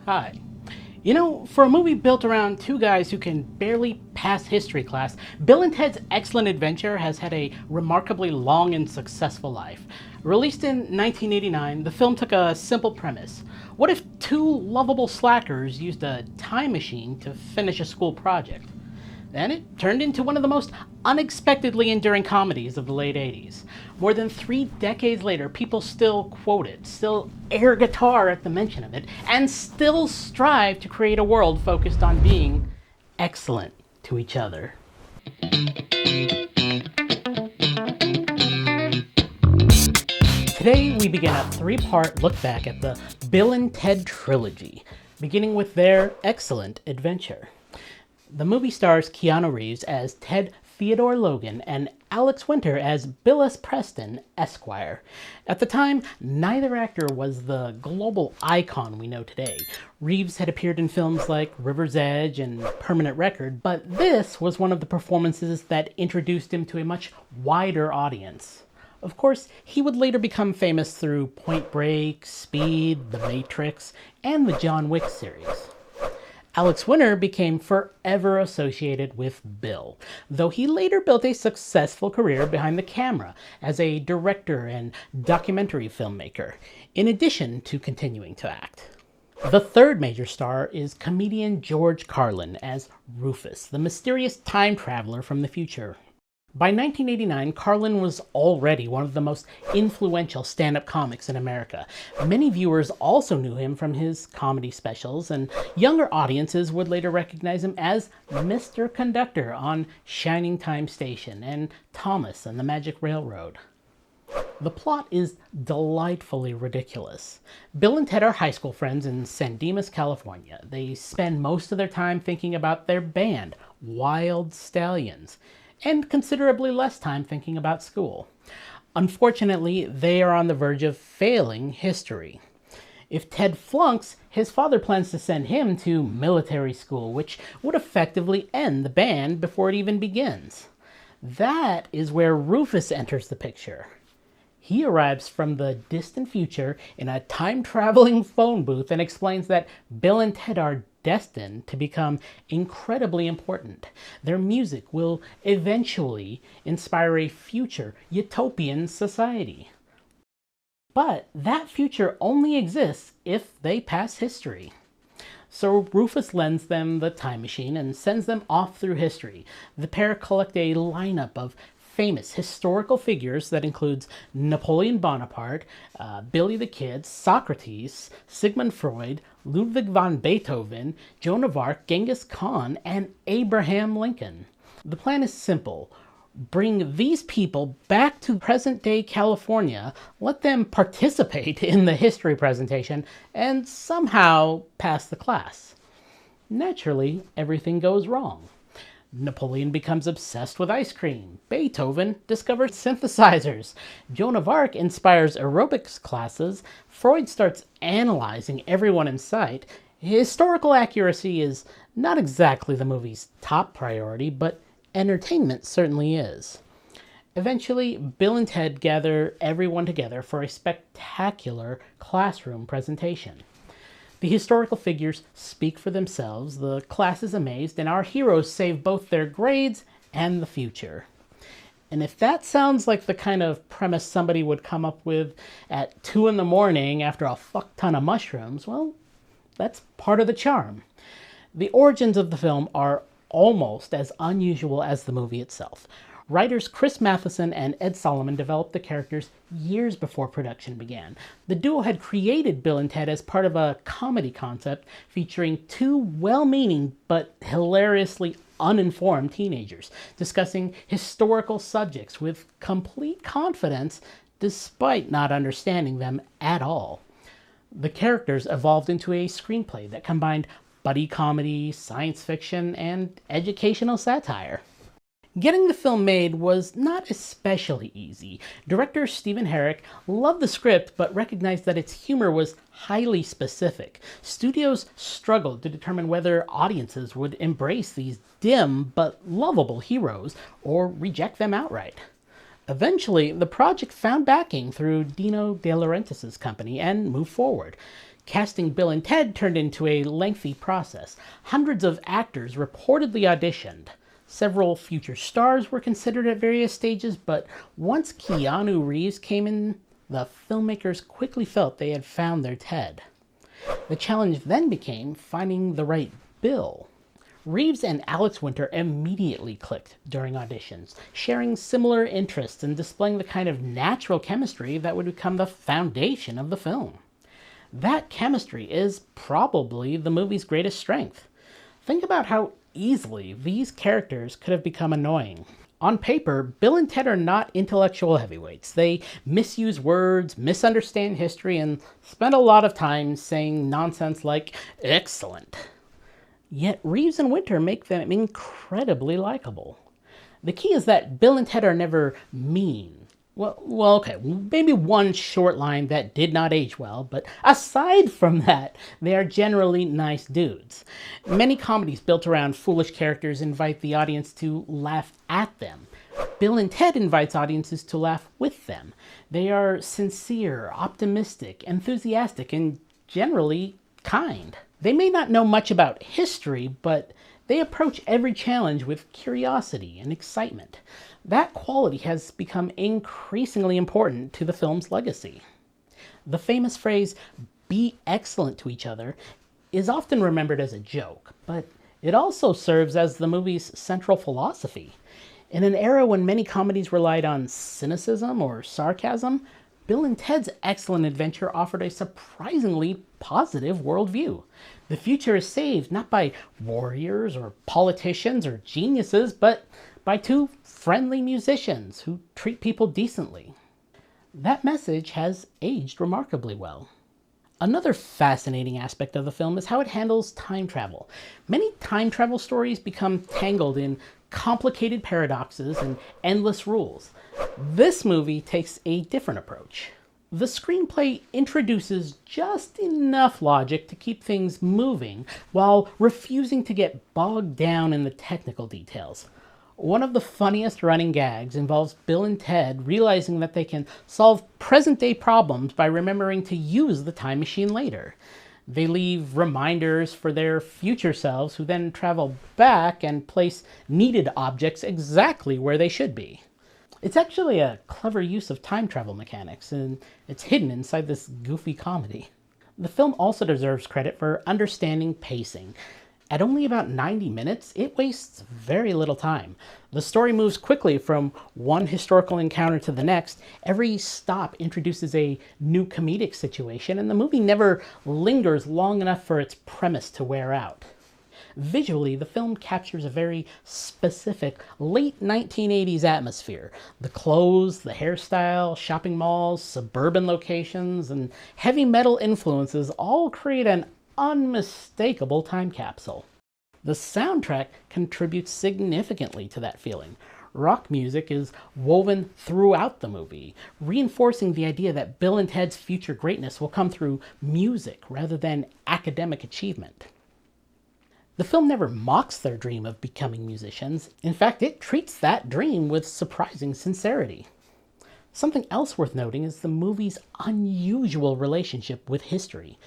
Hi. For a movie built around two guys who can barely pass history class, Bill and Ted's Excellent Adventure has had a remarkably long and successful life. Released in 1989, the film took a simple premise. What if two lovable slackers used a time machine to finish a school project? And it turned into one of the most unexpectedly enduring comedies of the late 80s. More than 3 decades later, people still quote it, still air guitar at the mention of it, and still strive to create a world focused on being excellent to each other. Today, we begin a three-part look back at the Bill and Ted trilogy, beginning with their excellent adventure. The movie stars Keanu Reeves as Ted Theodore Logan and Alex Winter as Bill S. Preston, Esquire. At the time, neither actor was the global icon we know today. Reeves had appeared in films like River's Edge and Permanent Record, but this was one of the performances that introduced him to a much wider audience. Of course, he would later become famous through Point Break, Speed, The Matrix, and the John Wick series. Alex Winter became forever associated with Bill, though he later built a successful career behind the camera as a director and documentary filmmaker, in addition to continuing to act. The third major star is comedian George Carlin as Rufus, the mysterious time traveler from the future. By 1989, Carlin was already one of the most influential stand-up comics in America. Many viewers also knew him from his comedy specials, and younger audiences would later recognize him as Mr. Conductor on Shining Time Station and Thomas and the Magic Railroad. The plot is delightfully ridiculous. Bill and Ted are high school friends in San Dimas, California. They spend most of their time thinking about their band, Wild Stallions, and considerably less time thinking about school. Unfortunately, they are on the verge of failing history. If Ted flunks, his father plans to send him to military school, which would effectively end the band before it even begins. That is where Rufus enters the picture. He arrives from the distant future in a time-traveling phone booth and explains that Bill and Ted are destined to become incredibly important. Their music will eventually inspire a future utopian society. But that future only exists if they pass history. So Rufus lends them the time machine and sends them off through history. The pair collect a lineup of famous historical figures that includes Napoleon Bonaparte, Billy the Kid, Socrates, Sigmund Freud, Ludwig van Beethoven, Joan of Arc, Genghis Khan, and Abraham Lincoln. The plan is simple. Bring these people back to present-day California, let them participate in the history presentation, and somehow pass the class. Naturally, everything goes wrong. Napoleon becomes obsessed with ice cream. Beethoven discovers synthesizers. Joan of Arc inspires aerobics classes. Freud starts analyzing everyone in sight. Historical accuracy is not exactly the movie's top priority, but entertainment certainly is. Eventually, Bill and Ted gather everyone together for a spectacular classroom presentation. The historical figures speak for themselves, the class is amazed, and our heroes save both their grades and the future. And if that sounds like the kind of premise somebody would come up with at 2 in the morning after a fuck ton of mushrooms, well, that's part of the charm. The origins of the film are almost as unusual as the movie itself. Writers Chris Matheson and Ed Solomon developed the characters years before production began. The duo had created Bill and Ted as part of a comedy concept featuring two well-meaning but hilariously uninformed teenagers discussing historical subjects with complete confidence despite not understanding them at all. The characters evolved into a screenplay that combined buddy comedy, science fiction, and educational satire. Getting the film made was not especially easy. Director Stephen Herrick loved the script but recognized that its humor was highly specific. Studios struggled to determine whether audiences would embrace these dim but lovable heroes or reject them outright. Eventually, the project found backing through Dino De Laurentiis' company and moved forward. Casting Bill and Ted turned into a lengthy process. Hundreds of actors reportedly auditioned. Several future stars were considered at various stages, but once Keanu Reeves came in, the filmmakers quickly felt they had found their Ted. The challenge then became finding the right Bill. Reeves and Alex Winter immediately clicked during auditions, sharing similar interests and displaying the kind of natural chemistry that would become the foundation of the film. That chemistry is probably the movie's greatest strength. Think about how easily these characters could have become annoying. On paper, Bill and Ted are not intellectual heavyweights. They misuse words, misunderstand history, and spend a lot of time saying nonsense like, excellent. Yet Reeves and Winter make them incredibly likable. The key is that Bill and Ted are never mean. Well, okay, maybe one short line that did not age well, but aside from that, they are generally nice dudes. Many comedies built around foolish characters invite the audience to laugh at them. Bill and Ted invites audiences to laugh with them. They are sincere, optimistic, enthusiastic, and generally kind. They may not know much about history, but they approach every challenge with curiosity and excitement. That quality has become increasingly important to the film's legacy. The famous phrase, be excellent to each other, is often remembered as a joke, but it also serves as the movie's central philosophy. In an era when many comedies relied on cynicism or sarcasm, Bill and Ted's Excellent Adventure offered a surprisingly positive worldview. The future is saved not by warriors or politicians or geniuses, but by two friendly musicians who treat people decently. That message has aged remarkably well. Another fascinating aspect of the film is how it handles time travel. Many time travel stories become tangled in complicated paradoxes and endless rules. This movie takes a different approach. The screenplay introduces just enough logic to keep things moving while refusing to get bogged down in the technical details. One of the funniest running gags involves Bill and Ted realizing that they can solve present-day problems by remembering to use the time machine later. They leave reminders for their future selves, who then travel back and place needed objects exactly where they should be. It's actually a clever use of time travel mechanics, and it's hidden inside this goofy comedy. The film also deserves credit for understanding pacing. At only about 90 minutes, it wastes very little time. The story moves quickly from one historical encounter to the next. Every stop introduces a new comedic situation, and the movie never lingers long enough for its premise to wear out. Visually, the film captures a very specific late 1980s atmosphere. The clothes, the hairstyle, shopping malls, suburban locations, and heavy metal influences all create an unmistakable time capsule. The soundtrack contributes significantly to that feeling. Rock music is woven throughout the movie, reinforcing the idea that Bill and Ted's future greatness will come through music rather than academic achievement. The film never mocks their dream of becoming musicians. In fact, it treats that dream with surprising sincerity. Something else worth noting is the movie's unusual relationship with history.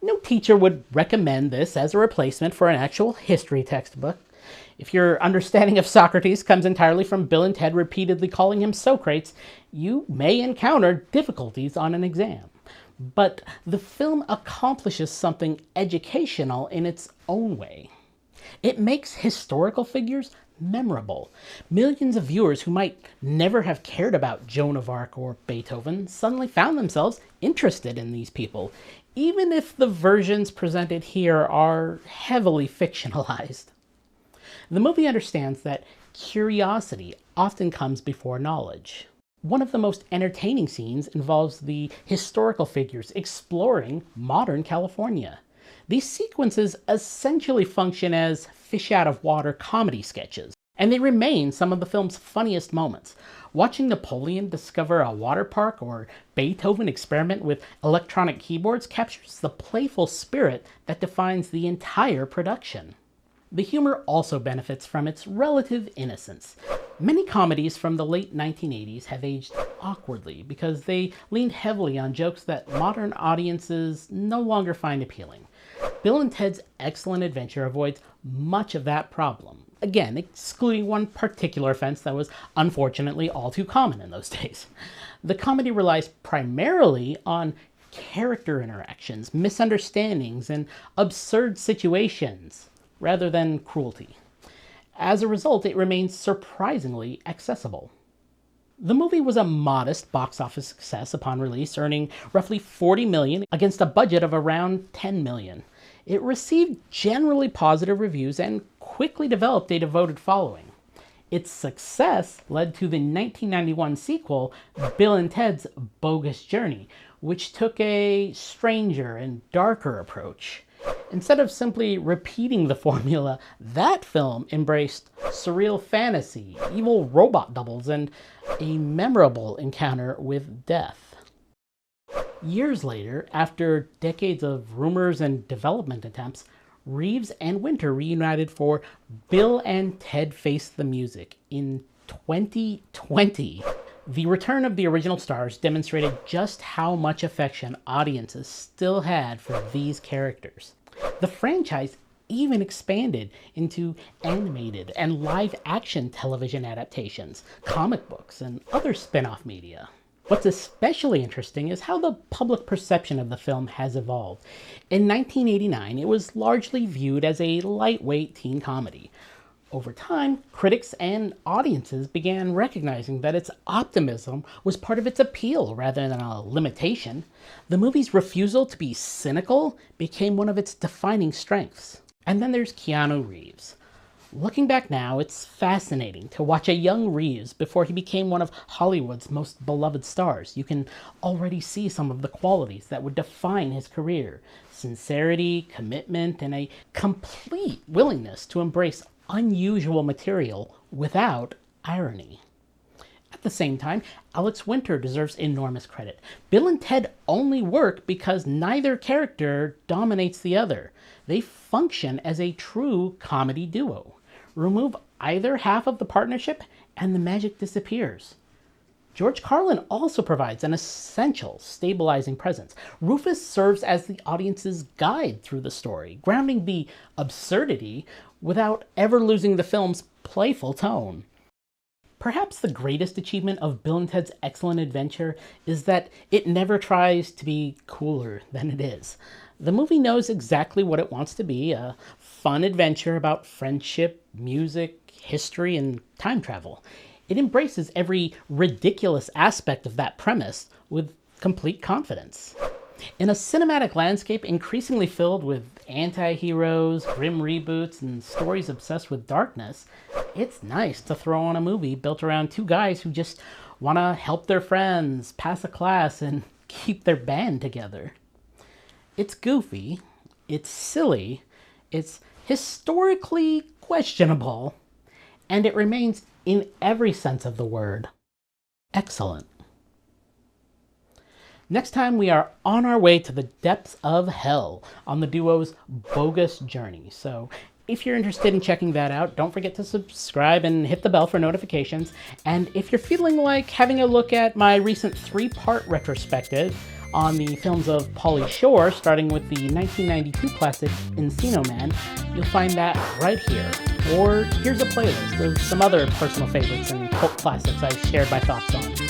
No teacher would recommend this as a replacement for an actual history textbook. If your understanding of Socrates comes entirely from Bill and Ted repeatedly calling him Socrates, you may encounter difficulties on an exam. But the film accomplishes something educational in its own way. It makes historical figures memorable. Millions of viewers who might never have cared about Joan of Arc or Beethoven suddenly found themselves interested in these people, even if the versions presented here are heavily fictionalized. The movie understands that curiosity often comes before knowledge. One of the most entertaining scenes involves the historical figures exploring modern California. These sequences essentially function as fish-out-of-water comedy sketches, and they remain some of the film's funniest moments. Watching Napoleon discover a water park or Beethoven experiment with electronic keyboards captures the playful spirit that defines the entire production. The humor also benefits from its relative innocence. Many comedies from the late 1980s have aged awkwardly because they leaned heavily on jokes that modern audiences no longer find appealing. Bill and Ted's Excellent Adventure avoids much of that problem, again, excluding one particular offense that was unfortunately all too common in those days. The comedy relies primarily on character interactions, misunderstandings, and absurd situations, rather than cruelty. As a result, it remains surprisingly accessible. The movie was a modest box office success upon release, earning roughly $40 million against a budget of around $10 million. It received generally positive reviews and quickly developed a devoted following. Its success led to the 1991 sequel, Bill and Ted's Bogus Journey, which took a stranger and darker approach. Instead of simply repeating the formula, that film embraced surreal fantasy, evil robot doubles, and a memorable encounter with death. Years later, after decades of rumors and development attempts, Reeves and Winter reunited for Bill and Ted Face the Music in 2020. The return of the original stars demonstrated just how much affection audiences still had for these characters. The franchise even expanded into animated and live-action television adaptations, comic books, and other spin-off media. What's especially interesting is how the public perception of the film has evolved. In 1989, it was largely viewed as a lightweight teen comedy. Over time, critics and audiences began recognizing that its optimism was part of its appeal rather than a limitation. The movie's refusal to be cynical became one of its defining strengths. And then there's Keanu Reeves. Looking back now, it's fascinating to watch a young Reeves before he became one of Hollywood's most beloved stars. You can already see some of the qualities that would define his career: sincerity, commitment, and a complete willingness to embrace unusual material without irony. At the same time, Alex Winter deserves enormous credit. Bill and Ted only work because neither character dominates the other. They function as a true comedy duo. Remove either half of the partnership and the magic disappears. George Carlin also provides an essential stabilizing presence. Rufus serves as the audience's guide through the story, grounding the absurdity without ever losing the film's playful tone. Perhaps the greatest achievement of Bill and Ted's Excellent Adventure is that it never tries to be cooler than it is. The movie knows exactly what it wants to be: a fun adventure about friendship, music, history, and time travel. It embraces every ridiculous aspect of that premise with complete confidence. In a cinematic landscape increasingly filled with anti-heroes, grim reboots, and stories obsessed with darkness, it's nice to throw on a movie built around two guys who just want to help their friends, pass a class, and keep their band together. It's goofy, it's silly, it's historically questionable, and it remains, in every sense of the word, excellent. Next time, we are on our way to the depths of hell on the duo's Bogus Journey. So if you're interested in checking that out, don't forget to subscribe and hit the bell for notifications. And if you're feeling like having a look at my recent 3-part retrospective on the films of Pauly Shore, starting with the 1992 classic Encino Man, you'll find that right here. Or here's a playlist of some other personal favorites and cult classics I've shared my thoughts on.